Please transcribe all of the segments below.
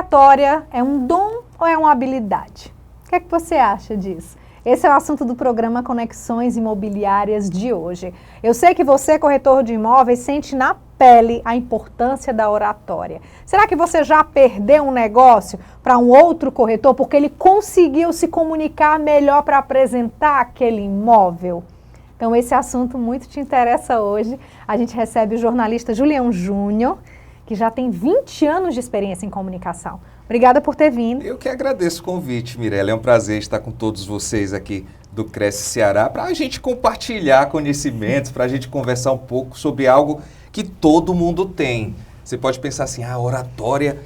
oratória é um dom ou é uma habilidade? O que é que você acha disso? Esse é o assunto do programa Conexões Imobiliárias de hoje. Eu sei que você, corretor de imóveis, sente na pele a importância da oratória. Será que você já perdeu um negócio para um outro corretor porque ele conseguiu se comunicar melhor para apresentar aquele imóvel? Então, esse assunto muito te interessa hoje. A gente recebe o jornalista Julião Júnior, que já tem 20 anos de experiência em comunicação. Obrigada por ter vindo. Eu que agradeço o convite, Mirella. É um prazer estar com todos vocês aqui do Cresce Ceará para a gente compartilhar conhecimentos, para a gente conversar um pouco sobre algo que todo mundo tem. Você pode pensar assim, a oratória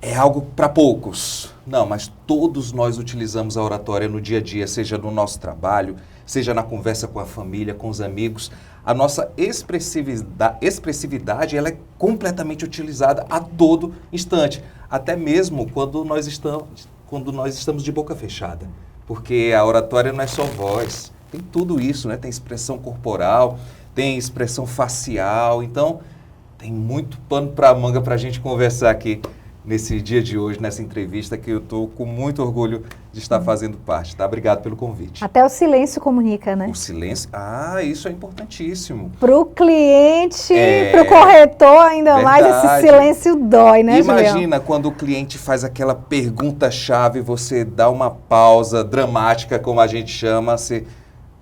é algo para poucos. Não, mas todos nós utilizamos a oratória no dia a dia, seja no nosso trabalho, seja na conversa com a família, com os amigos. A nossa expressividade ela é completamente utilizada a todo instante, até mesmo quando nós estamos de boca fechada, porque a oratória não é só voz, tem tudo isso, né? Tem expressão corporal, tem expressão facial, então tem muito pano para a manga para a gente conversar aqui nesse dia de hoje, nessa entrevista que eu estou com muito orgulho de estar fazendo parte, tá? Obrigado pelo convite. Até o silêncio comunica, né? O silêncio, isso é importantíssimo. Para o cliente, para o corretor, ainda verdade. Mais esse silêncio dói, né, Julião? Imagina quando o cliente faz aquela pergunta-chave, você dá uma pausa dramática, como a gente chama, você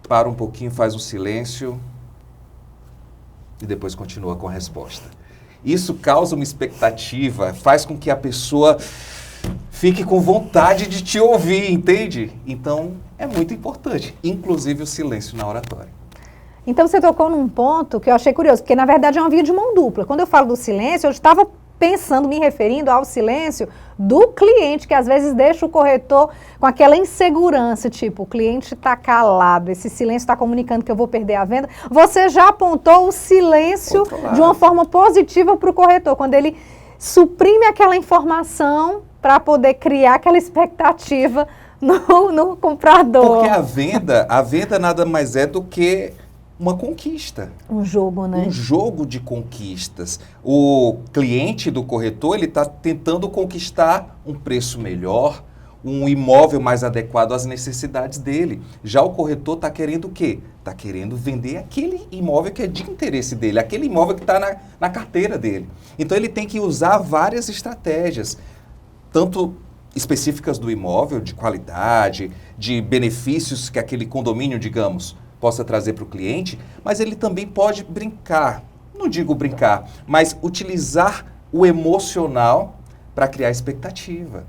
para um pouquinho, faz um silêncio e depois continua com a resposta. Isso causa uma expectativa, faz com que a pessoa fique com vontade de te ouvir, entende? Então, é muito importante, inclusive o silêncio na oratória. Então, você tocou num ponto que eu achei curioso, porque, na verdade, é uma via de mão dupla. Quando eu falo do silêncio, eu estava pensando, me referindo ao silêncio do cliente, que às vezes deixa o corretor com aquela insegurança, tipo, o cliente está calado, esse silêncio está comunicando que eu vou perder a venda. Você já apontou o silêncio de uma forma positiva para o corretor, quando ele suprime aquela informação para poder criar aquela expectativa no comprador. Porque a venda nada mais é do que uma conquista. Um jogo, né? Um jogo de conquistas. O cliente do corretor, ele está tentando conquistar um preço melhor, um imóvel mais adequado às necessidades dele. Já o corretor está querendo o quê? Está querendo vender aquele imóvel que é de interesse dele, aquele imóvel que está na carteira dele. Então, ele tem que usar várias estratégias, tanto específicas do imóvel, de qualidade, de benefícios que aquele condomínio, digamos, possa trazer para o cliente, mas ele também pode brincar, não digo brincar, mas utilizar o emocional para criar expectativa.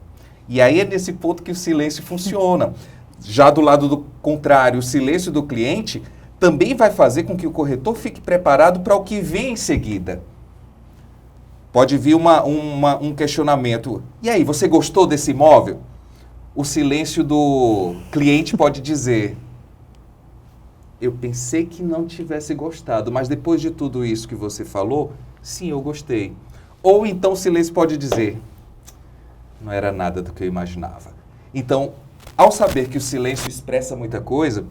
E aí é nesse ponto que o silêncio funciona. Já do lado do contrário, o silêncio do cliente também vai fazer com que o corretor fique preparado para o que vem em seguida. Pode vir um questionamento. E aí, você gostou desse imóvel? O silêncio do cliente pode dizer: eu pensei que não tivesse gostado, mas depois de tudo isso que você falou, sim, eu gostei. Ou então o silêncio pode dizer: não era nada do que eu imaginava. Então, ao saber que o silêncio expressa muita coisa,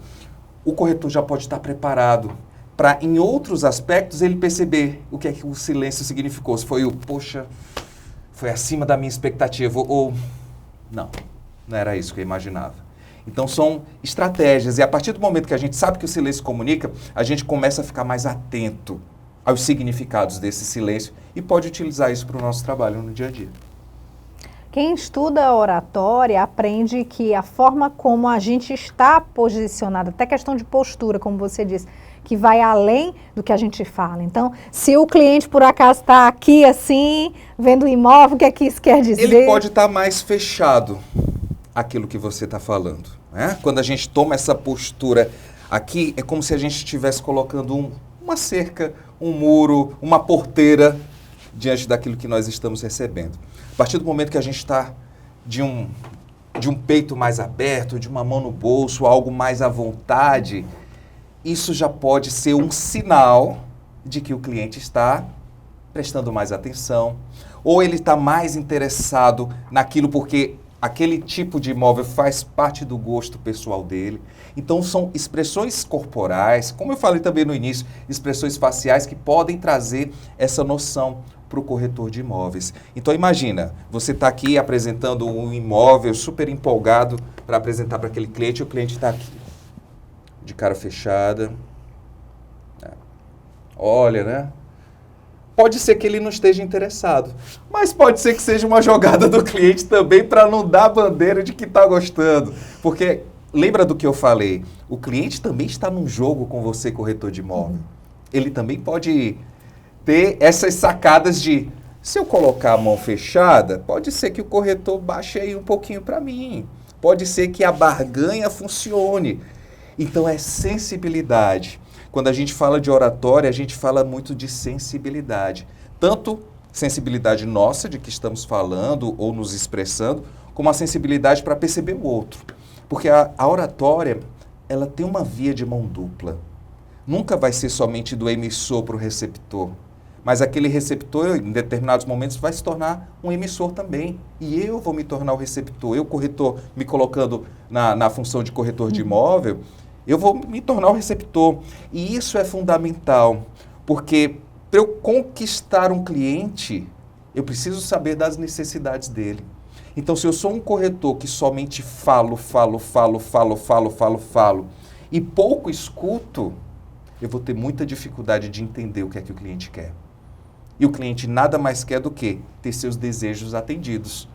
o corretor já pode estar preparado para, em outros aspectos, ele perceber o que é que o silêncio significou. Se foi poxa, foi acima da minha expectativa, ou não era isso que eu imaginava. Então, são estratégias. E a partir do momento que a gente sabe que o silêncio comunica, a gente começa a ficar mais atento aos significados desse silêncio e pode utilizar isso para o nosso trabalho no dia a dia. Quem estuda a oratória aprende que a forma como a gente está posicionado, até questão de postura, como você disse, que vai além do que a gente fala. Então, se o cliente por acaso está aqui assim, vendo o imóvel, o que é que isso quer dizer? Ele pode estar mais fechado àquilo que você está falando, né? Quando a gente toma essa postura aqui, é como se a gente estivesse colocando uma cerca, um muro, uma porteira diante daquilo que nós estamos recebendo. A partir do momento que a gente está de um peito mais aberto, de uma mão no bolso, algo mais à vontade, isso já pode ser um sinal de que o cliente está prestando mais atenção, ou ele está mais interessado naquilo porque aquele tipo de imóvel faz parte do gosto pessoal dele. Então, são expressões corporais, como eu falei também no início, expressões faciais que podem trazer essa noção. para o corretor de imóveis. Então imagina, você está aqui apresentando um imóvel super empolgado para apresentar para aquele cliente, e o cliente está aqui, de cara fechada. Olha, né? Pode ser que ele não esteja interessado, mas pode ser que seja uma jogada do cliente também para não dar a bandeira de que está gostando. Porque, lembra do que eu falei, o cliente também está num jogo com você, corretor de imóvel. Ele também pode ter essas sacadas de, se eu colocar a mão fechada, pode ser que o corretor baixe aí um pouquinho para mim. Pode ser que a barganha funcione. Então é sensibilidade. Quando a gente fala de oratória, a gente fala muito de sensibilidade. Tanto sensibilidade nossa, de que estamos falando ou nos expressando, como a sensibilidade para perceber o outro. Porque a oratória, ela tem uma via de mão dupla. Nunca vai ser somente do emissor para o receptor. Mas aquele receptor, em determinados momentos, vai se tornar um emissor também. E eu vou me tornar o receptor. Eu, corretor, me colocando na função de corretor de imóvel, eu vou me tornar o receptor. E isso é fundamental, porque para eu conquistar um cliente, eu preciso saber das necessidades dele. Então, se eu sou um corretor que somente falo, e pouco escuto, eu vou ter muita dificuldade de entender o que é que o cliente quer. E o cliente nada mais quer do que ter seus desejos atendidos.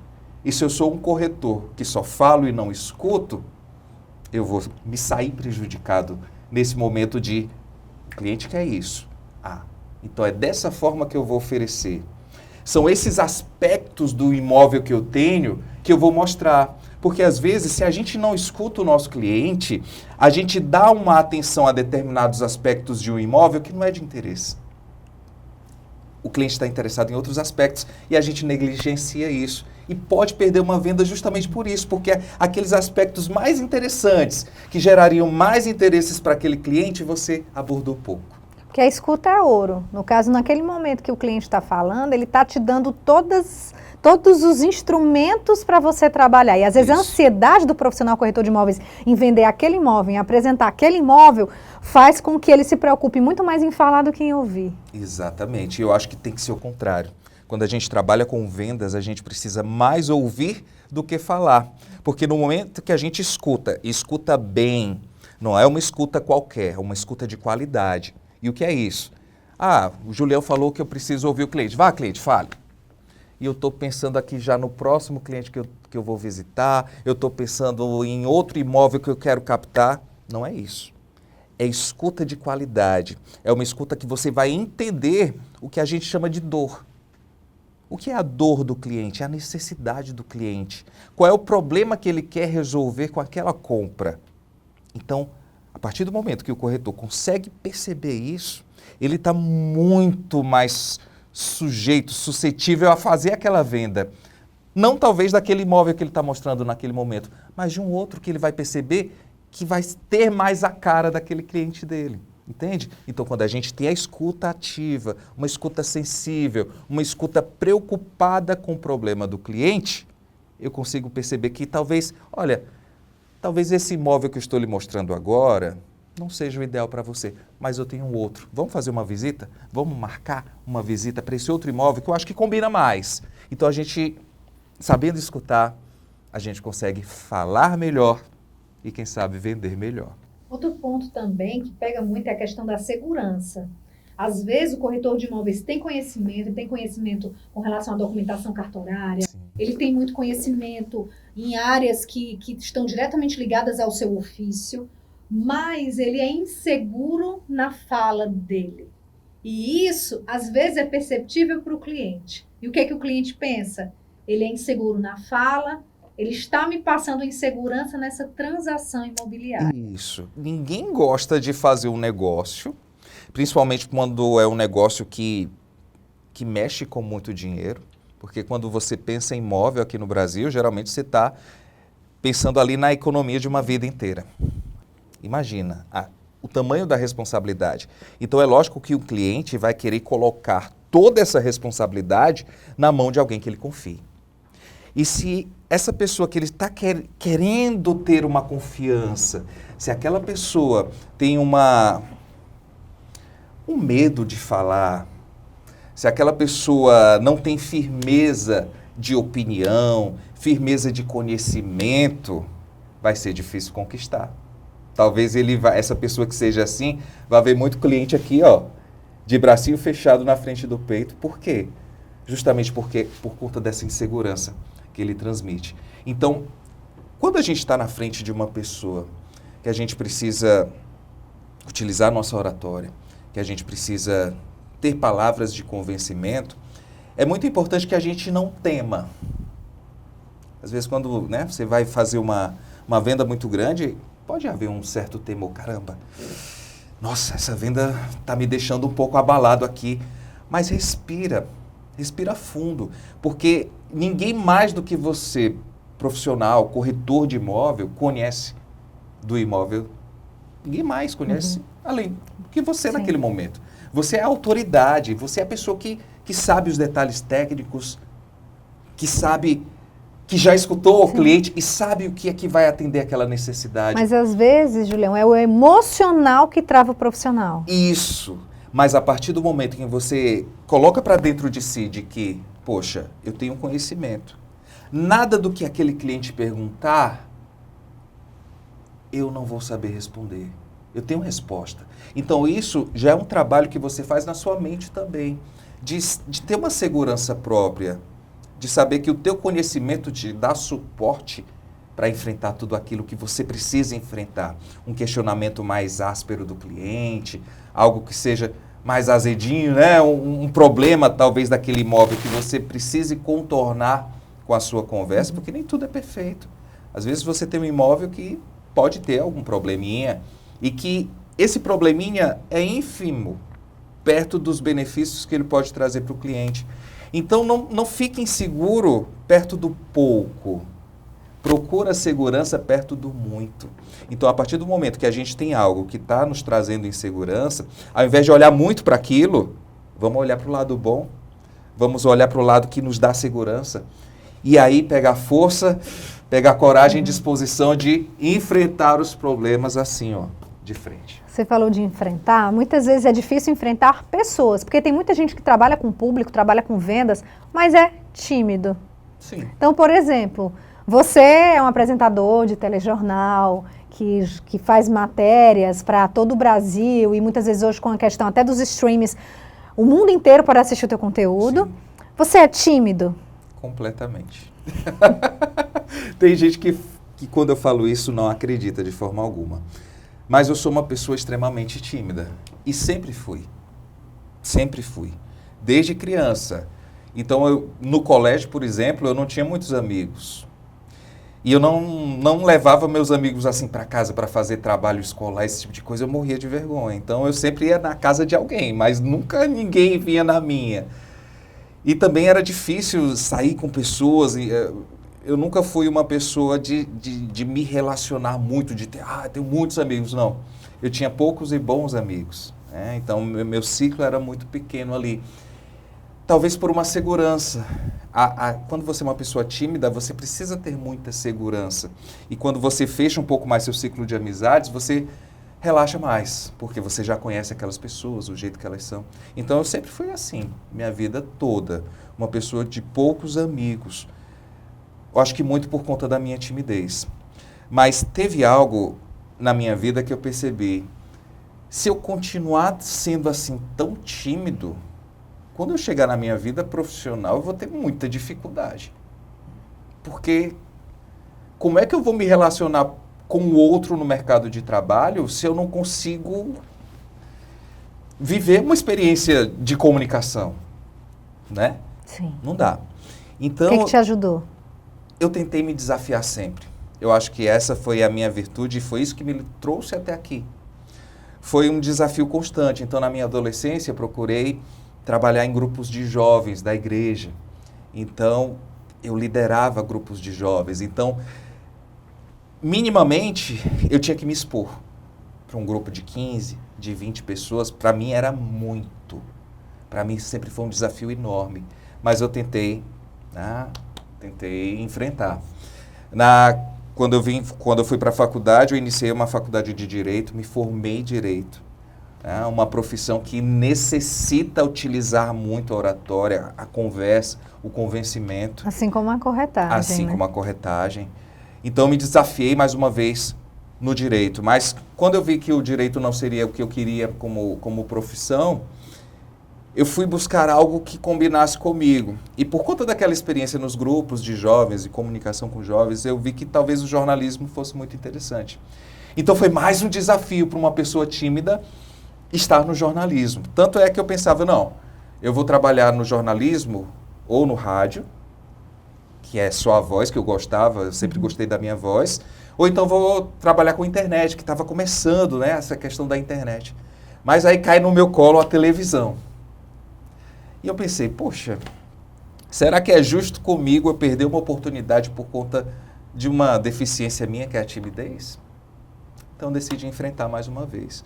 E se eu sou um corretor que só falo e não escuto, eu vou me sair prejudicado nesse momento de o cliente quer isso. Então é dessa forma que eu vou oferecer. São esses aspectos do imóvel que eu tenho que eu vou mostrar. Porque às vezes, se a gente não escuta o nosso cliente, a gente dá uma atenção a determinados aspectos de um imóvel que não é de interesse. O cliente está interessado em outros aspectos e a gente negligencia isso. E pode perder uma venda justamente por isso, porque aqueles aspectos mais interessantes, que gerariam mais interesses para aquele cliente, você abordou pouco. Porque a escuta é ouro. No caso, naquele momento que o cliente está falando, ele está te dando todos os instrumentos para você trabalhar. E às vezes a ansiedade do profissional corretor de imóveis em vender aquele imóvel, em apresentar aquele imóvel, faz com que ele se preocupe muito mais em falar do que em ouvir. Exatamente. Eu acho que tem que ser o contrário. Quando a gente trabalha com vendas, a gente precisa mais ouvir do que falar. Porque no momento que a gente escuta bem, não é uma escuta qualquer, é uma escuta de qualidade. E o que é isso? O Julião falou que eu preciso ouvir o cliente. Vá, cliente, fale. E eu estou pensando aqui já no próximo cliente que eu vou visitar, eu estou pensando em outro imóvel que eu quero captar. Não é isso. É escuta de qualidade. É uma escuta que você vai entender o que a gente chama de dor. O que é a dor do cliente? É a necessidade do cliente. Qual é o problema que ele quer resolver com aquela compra? Então, a partir do momento que o corretor consegue perceber isso, ele está muito mais suscetível a fazer aquela venda. Não talvez daquele imóvel que ele está mostrando naquele momento, mas de um outro que ele vai perceber que vai ter mais a cara daquele cliente dele. Entende? Então, quando a gente tem a escuta ativa, uma escuta sensível, uma escuta preocupada com o problema do cliente, eu consigo perceber que talvez esse imóvel que eu estou lhe mostrando agora não seja o ideal para você, mas eu tenho um outro. Vamos fazer uma visita? Vamos marcar uma visita para esse outro imóvel que eu acho que combina mais. Então, a gente, sabendo escutar, a gente consegue falar melhor e, quem sabe, vender melhor. Outro ponto também que pega muito é a questão da segurança. Às vezes o corretor de imóveis tem conhecimento com relação à documentação cartorária, sim. Ele tem muito conhecimento em áreas que estão diretamente ligadas ao seu ofício, mas ele é inseguro na fala dele. E isso, às vezes, é perceptível para o cliente. E o que é que o cliente pensa? Ele é inseguro na fala, ele está me passando insegurança nessa transação imobiliária. Isso. Ninguém gosta de fazer um negócio, principalmente quando é um negócio que mexe com muito dinheiro, porque quando você pensa em imóvel aqui no Brasil, geralmente você está pensando ali na economia de uma vida inteira. Imagina o tamanho da responsabilidade. Então é lógico que o cliente vai querer colocar toda essa responsabilidade na mão de alguém que ele confie. E se essa pessoa que ele está querendo ter uma confiança, se aquela pessoa tem um medo de falar, se aquela pessoa não tem firmeza de opinião, firmeza de conhecimento, vai ser difícil conquistar. Talvez essa pessoa que seja assim, vai ver muito cliente aqui, ó, de bracinho fechado na frente do peito. Por quê? Justamente por conta dessa insegurança que ele transmite. Então, quando a gente está na frente de uma pessoa que a gente precisa utilizar a nossa oratória, que a gente precisa ter palavras de convencimento, é muito importante que a gente não tema. Às vezes, quando, né, você vai fazer uma venda muito grande, pode haver um certo temor. Caramba, nossa, essa venda está me deixando um pouco abalado aqui. Mas respira fundo, porque ninguém mais do que você, profissional, corretor de imóvel, conhece do imóvel. Ninguém mais conhece além que você naquele momento. Você é a autoridade, você é a pessoa que sabe os detalhes técnicos, que sabe, que já escutou o cliente e sabe o que é que vai atender aquela necessidade. Mas às vezes, Julião, é o emocional que trava o profissional. Isso. Mas a partir do momento em que você coloca para dentro de si de que, poxa, eu tenho conhecimento, nada do que aquele cliente perguntar, eu não vou saber responder. Eu tenho resposta. Então isso já é um trabalho que você faz na sua mente também, de ter uma segurança própria, de saber que o teu conhecimento te dá suporte para enfrentar tudo aquilo que você precisa enfrentar. Um questionamento mais áspero do cliente, algo que seja mais azedinho, né? Um problema talvez daquele imóvel que você precise contornar com a sua conversa, porque nem tudo é perfeito. Às vezes você tem um imóvel que pode ter algum probleminha e que esse probleminha é ínfimo perto dos benefícios que ele pode trazer para o cliente. Então não fique inseguro perto do pouco. Procura segurança perto do muito. Então, a partir do momento que a gente tem algo que está nos trazendo insegurança, ao invés de olhar muito para aquilo, vamos olhar para o lado bom, vamos olhar para o lado que nos dá segurança. E aí pegar força, pegar coragem e disposição de enfrentar os problemas assim, ó, de frente. Você falou de enfrentar, muitas vezes é difícil enfrentar pessoas, porque tem muita gente que trabalha com público, trabalha com vendas, mas é tímido. Sim. Então, por exemplo, você é um apresentador de telejornal, que faz matérias para todo o Brasil, e muitas vezes hoje com a questão até dos streams, o mundo inteiro pode assistir o teu conteúdo. Sim. Você é tímido? Completamente. Tem gente que quando eu falo isso não acredita de forma alguma. Mas eu sou uma pessoa extremamente tímida. E sempre fui. Sempre fui. Desde criança. Então, no colégio, por exemplo, eu não tinha muitos amigos. E eu não levava meus amigos assim para casa para fazer trabalho escolar, esse tipo de coisa, eu morria de vergonha. Então, eu sempre ia na casa de alguém, mas nunca ninguém vinha na minha. E também era difícil sair com pessoas. Eu nunca fui uma pessoa de me relacionar muito, de ter, tenho muitos amigos. Não, eu tinha poucos e bons amigos. Né? Então, meu ciclo era muito pequeno ali. Talvez por uma segurança. Quando você é uma pessoa tímida, você precisa ter muita segurança. E quando você fecha um pouco mais seu ciclo de amizades, você relaxa mais, porque você já conhece aquelas pessoas, o jeito que elas são. Então, eu sempre fui assim, minha vida toda. Uma pessoa de poucos amigos. Eu acho que muito por conta da minha timidez. Mas teve algo na minha vida que eu percebi. Se eu continuar sendo assim tão tímido, quando eu chegar na minha vida profissional, eu vou ter muita dificuldade. Porque como é que eu vou me relacionar com o outro no mercado de trabalho se eu não consigo viver uma experiência de comunicação? Né? Sim. Não dá. Então, o que te ajudou? Eu tentei me desafiar sempre. Eu acho que essa foi a minha virtude e foi isso que me trouxe até aqui. Foi um desafio constante. Então, na minha adolescência, eu procurei trabalhar em grupos de jovens da igreja. Então, eu liderava grupos de jovens. Então, minimamente, eu tinha que me expor para um grupo de 15, de 20 pessoas. Para mim, era muito. Para mim, sempre foi um desafio enorme. Mas eu tentei enfrentar. Quando eu fui para a faculdade, eu iniciei uma faculdade de Direito, me formei em Direito. É uma profissão que necessita utilizar muito a oratória, a conversa, o convencimento. Assim como a corretagem, Assim né? como a corretagem. Então, me desafiei mais uma vez no direito. Mas, quando eu vi que o direito não seria o que eu queria como profissão, eu fui buscar algo que combinasse comigo. E por conta daquela experiência nos grupos de jovens e comunicação com jovens, eu vi que talvez o jornalismo fosse muito interessante. Então, foi mais um desafio para uma pessoa tímida estar no jornalismo. Tanto é que eu pensava, não, eu vou trabalhar no jornalismo ou no rádio, que é só a voz que eu gostava, eu sempre gostei da minha voz, ou então vou trabalhar com internet, que estava começando, né, essa questão da internet. Mas aí cai no meu colo a televisão. E eu pensei, poxa, será que é justo comigo eu perder uma oportunidade por conta de uma deficiência minha, que é a timidez? Então decidi enfrentar mais uma vez.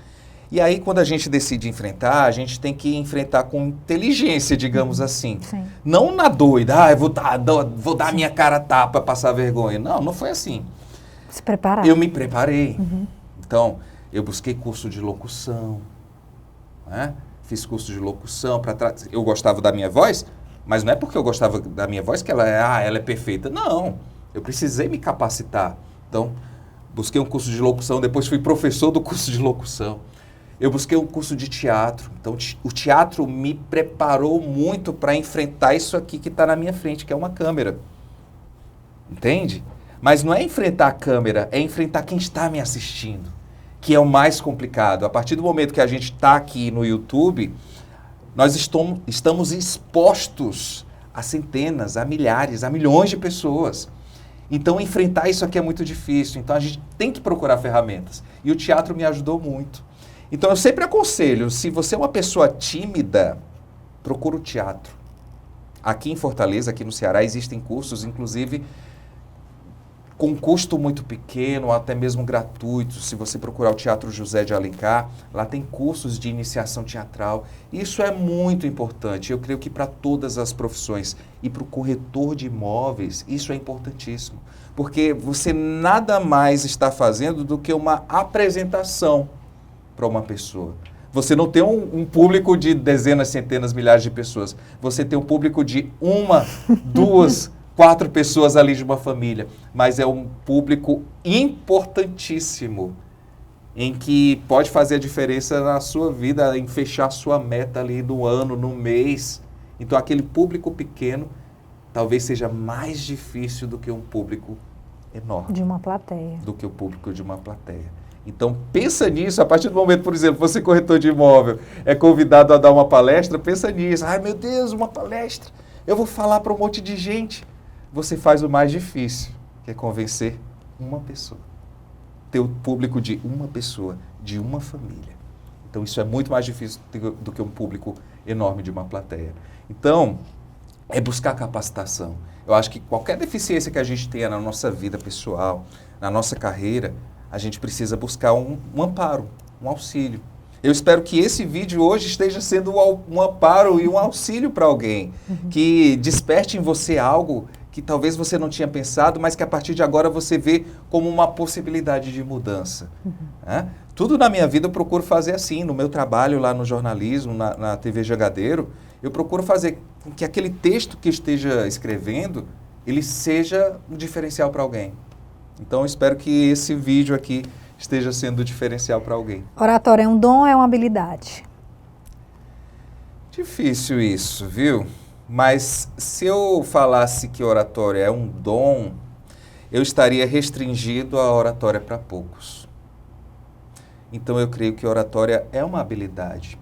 E aí, quando a gente decide enfrentar, a gente tem que enfrentar com inteligência, digamos assim. Sim. Não na doida, eu vou dar a minha cara a tapa, passar vergonha. Não, não foi assim. Se preparar. Eu me preparei. Então, eu busquei curso de locução, né? Fiz curso de locução. Eu gostava da minha voz, mas não é porque eu gostava da minha voz que ela é perfeita. Não, eu precisei me capacitar. Então, busquei um curso de locução, depois fui professor do curso de locução. Eu busquei um curso de teatro. Então, o teatro me preparou muito para enfrentar isso aqui que está na minha frente, que é uma câmera. Entende? Mas não é enfrentar a câmera, é enfrentar quem está me assistindo, que é o mais complicado. A partir do momento que a gente está aqui no YouTube, nós estamos expostos a centenas, a milhares, a milhões de pessoas. Então, enfrentar isso aqui é muito difícil. Então, a gente tem que procurar ferramentas. E o teatro me ajudou muito. Então, eu sempre aconselho, se você é uma pessoa tímida, procura o teatro. Aqui em Fortaleza, aqui no Ceará, existem cursos, inclusive, com custo muito pequeno, até mesmo gratuito. Se você procurar o Teatro José de Alencar, lá tem cursos de iniciação teatral. Isso é muito importante. Eu creio que para todas as profissões e para o corretor de imóveis, isso é importantíssimo. Porque você nada mais está fazendo do que uma apresentação para uma pessoa. Você não tem um público de dezenas, centenas, milhares de pessoas. Você tem um público de 1, 2, 4 pessoas ali de uma família. Mas é um público importantíssimo, em que pode fazer a diferença na sua vida, em fechar a sua meta ali no ano, no mês. Então, aquele público pequeno talvez seja mais difícil do que um público enorme. De uma plateia. Do que o público de uma plateia. Então, pensa nisso. A partir do momento, por exemplo, você corretor de imóvel, é convidado a dar uma palestra, pensa nisso. Ai, meu Deus, uma palestra. Eu vou falar para um monte de gente. Você faz o mais difícil, que é convencer uma pessoa. Ter o público de uma pessoa, de uma família. Então, isso é muito mais difícil do que um público enorme de uma plateia. Então, é buscar capacitação. Eu acho que qualquer deficiência que a gente tenha na nossa vida pessoal, na nossa carreira, a gente precisa buscar um amparo, um auxílio. Eu espero que esse vídeo hoje esteja sendo um amparo e um auxílio para alguém, que desperte em você algo que talvez você não tinha pensado, mas que a partir de agora você vê como uma possibilidade de mudança. Né? Tudo na minha vida eu procuro fazer assim, no meu trabalho lá no jornalismo, na TV Jangadeiro, eu procuro fazer com que aquele texto que esteja escrevendo, ele seja um diferencial para alguém. Então, eu espero que esse vídeo aqui esteja sendo diferencial para alguém. Oratória é um dom ou é uma habilidade? Difícil isso, viu? Mas se eu falasse que oratória é um dom, eu estaria restringido a oratória para poucos. Então, eu creio que oratória é uma habilidade.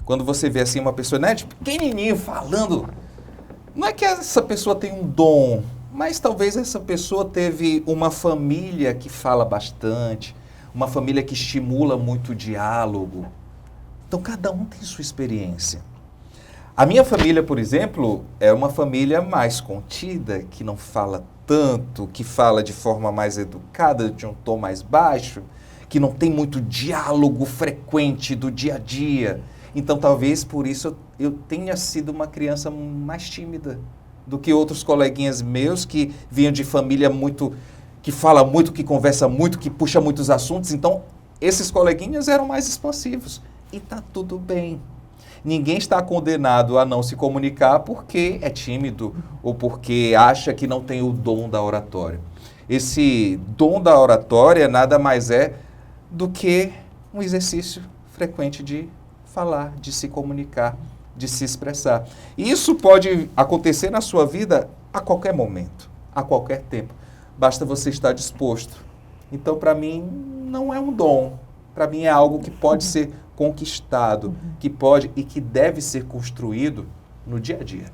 Quando você vê assim uma pessoa, né, tipo, pequenininho falando, não é que essa pessoa tem um dom, mas talvez essa pessoa teve uma família que fala bastante, uma família que estimula muito o diálogo. Então, cada um tem sua experiência. A minha família, por exemplo, é uma família mais contida, que não fala tanto, que fala de forma mais educada, de um tom mais baixo, que não tem muito diálogo frequente do dia a dia. Então, talvez por isso eu tenha sido uma criança mais tímida do que outros coleguinhas meus que vinham de família que fala muito, que conversa muito, que puxa muitos assuntos. Então, esses coleguinhas eram mais expansivos. e tá tudo bem. Ninguém está condenado a não se comunicar porque é tímido ou porque acha que não tem o dom da oratória. Esse dom da oratória nada mais é do que um exercício frequente de falar, de se comunicar, de se expressar. E isso pode acontecer na sua vida a qualquer momento, a qualquer tempo. Basta você estar disposto. Então, para mim, não é um dom. Para mim, é algo que pode ser conquistado, que pode e que deve ser construído no dia a dia.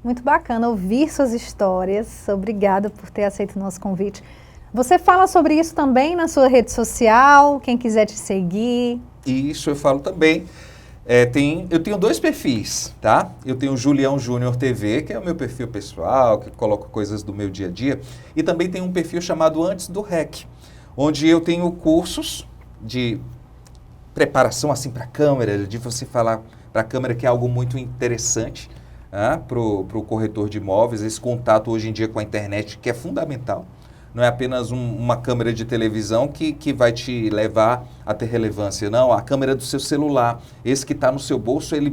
Muito bacana ouvir suas histórias. Obrigada por ter aceito o nosso convite. Você fala sobre isso também na sua rede social, quem quiser te seguir. Isso eu falo também. Eu tenho 2 perfis, tá? Eu tenho o Julião Júnior TV, que é o meu perfil pessoal, que coloco coisas do meu dia a dia. E também tem um perfil chamado Antes do REC, onde eu tenho cursos de preparação assim para a câmera, de você falar para a câmera, que é algo muito interessante para o corretor de imóveis, esse contato hoje em dia com a internet, que é fundamental. Não é apenas uma câmera de televisão que vai te levar a ter relevância, não. A câmera do seu celular, esse que está no seu bolso, ela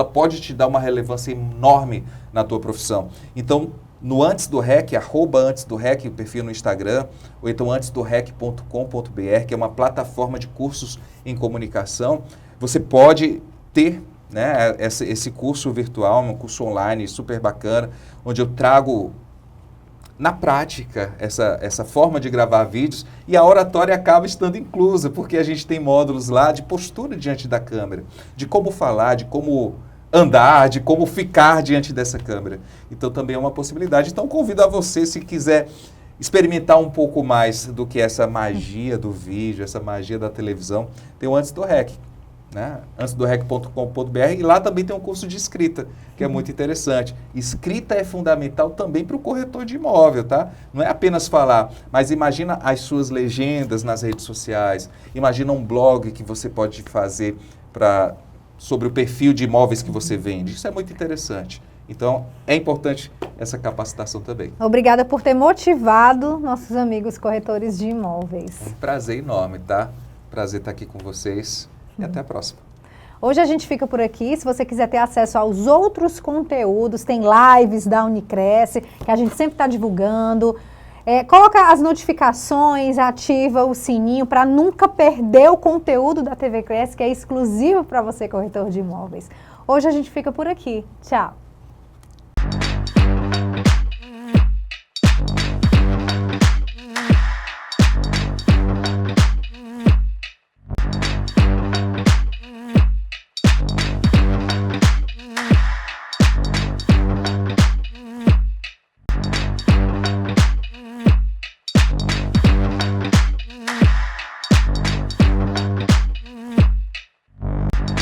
pode te dar uma relevância enorme na tua profissão. Então, no Antes do REC, @Antes do REC, o perfil no Instagram, ou então antesdorec.com.br, que é uma plataforma de cursos em comunicação. Você pode ter, né, esse curso virtual, um curso online super bacana, onde eu trago na prática essa forma de gravar vídeos, e a oratória acaba estando inclusa, porque a gente tem módulos lá de postura diante da câmera, de como falar, de como andar, de como ficar diante dessa câmera. Então também é uma possibilidade. Então convido a você, se quiser experimentar um pouco mais do que essa magia do vídeo, essa magia da televisão, tem o Antes do REC, né? antesdorec.com.br, e lá também tem um curso de escrita, que é muito interessante. Escrita é fundamental também para o corretor de imóvel, tá? Não é apenas falar, mas imagina as suas legendas nas redes sociais, imagina um blog que você pode fazer sobre o perfil de imóveis que você vende. Isso é muito interessante. Então, é importante essa capacitação também. Obrigada por ter motivado nossos amigos corretores de imóveis. É um prazer enorme, tá? Prazer estar aqui com vocês e até a próxima. Hoje a gente fica por aqui. Se você quiser ter acesso aos outros conteúdos, tem lives da Unicresce, que a gente sempre está divulgando. Coloca as notificações, ativa o sininho para nunca perder o conteúdo da TV Cresce, que é exclusivo para você, corretor de imóveis. Hoje a gente fica por aqui. Tchau!